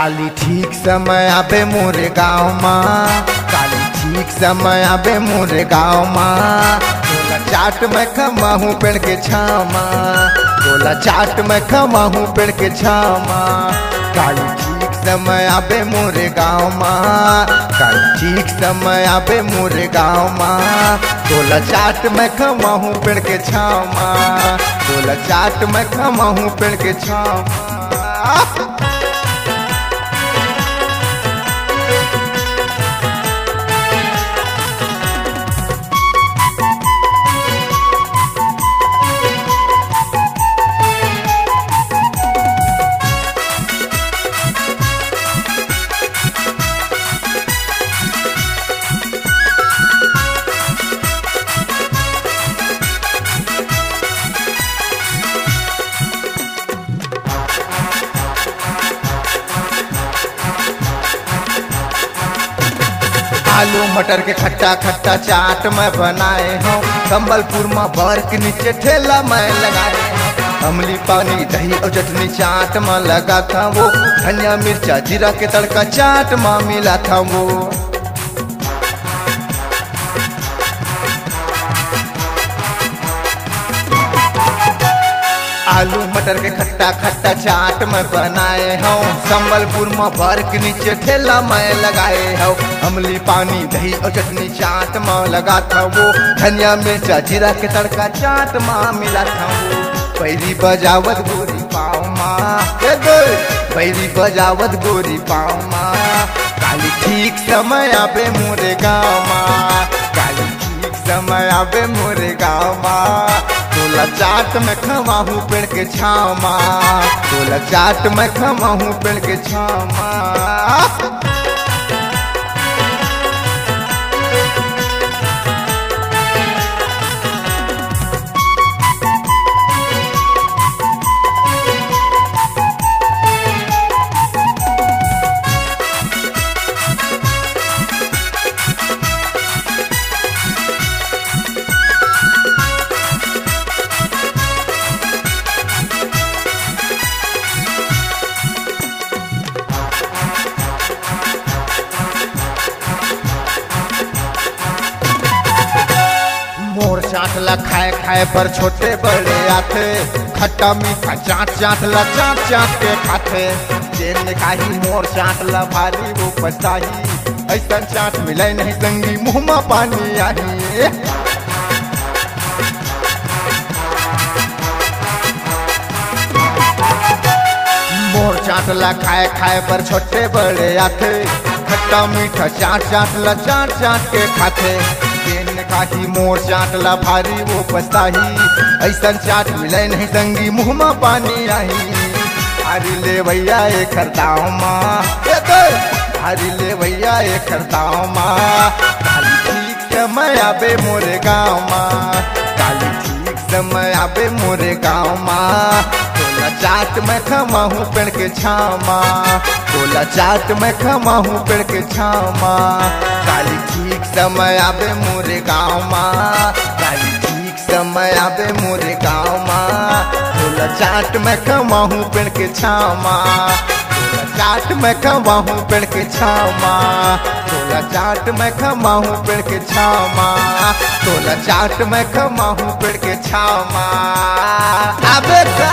काली ठीक समय आबे मोरे गाँव माँ, काली ठीक समय आबे मोरे गाँव माँ। बोला चाट में खमाहूँ पेड़ के छाँव माँ, बोला चाट में खमाहूँ पेड़ के छाँव माँ। काली ठीक समय आबे मोरे गाँव माँ, काली ठीक समय आबे मोरे गाँव माँ। बोला चाट में खमाहूँ पेड़ के छाँव माँ, बोला चाट में खमाहूँ पेड़ के छाँव माँ। आलू मटर के खट्टा खट्टा चाट मैं बनाए हूँ, संबलपुर में बर के नीचे ठेला मैं लगाए हूँ। अमली पानी दही और चटनी चाट में लगा था वो, धनिया मिर्चा जीरा के तड़का चाट में मिला था वो। आलू मटर के खट्टा खट्टा चाट मैं बनाए हूँ, संबलपुर में बर के नीचे ठेला मैं लगाए हूँ। अमली पानी दही और चटनी चाट में लगा था वो, धनिया मिर्चा जीरा के तड़का चाट में मिला था वो। पैरी बजावत गोरी पाँव माँ, पैरी बजावत गोरी पाँव माँ। काली ठीक समय आबे मोरे गाँव माँ, काली ठीक समय आबे मोरे गाँव माँ। बोला चाट में खमाहूँ पेड़ के छाँव माँ, बोला चाट में खमाहूँ पेड़ के छाँव माँ। चाट ला खाए खाए पर छोटे बड़े आते, खट्टा मीठा चाट चाट ला चाट चाट के खाते। जेल काही मोर चाट ला भारी वो पछताही, ऐसा चाट मिले नहीं संगी मुँह में पानी आई। मोर चाट ला खाए खाए पर छोटे बड़े आते, खट्टा मीठा चाट चाट ला चाट चाट के खाते। काही मोर चाट ला भारी वो पछताही, ऐसा चाट मिले नहीं संगी मुँह में पानी आई। हरी ले भैया ये खरदाओ माँ, हरी ले भैया ये खरदाओ माँ। काली ठीक समय आबे मोरे गाँव माँ, काली ठीक समय आबे मोरे गाँव माँ। बोला चाट में खमाहूँ पेड़ के छाँव माँ, बोला चाट में खमाहूँ पेड़ के छाँव माँ। काली ठीक समय आबे मोरे गाँव माँ, काली ठीक समय आबे मोरे गाँव माँ। बोला चाट में खमाहूँ पेड़ के छाँव माँ, बोला चाट में खमाहूँ पेड़ के छाँव माँ। बोला चाट में खमाहूँ पेड़ के छाँव माँ, बोला चाट में खमाहूँ पेड़ के छाँव माँ। आबे का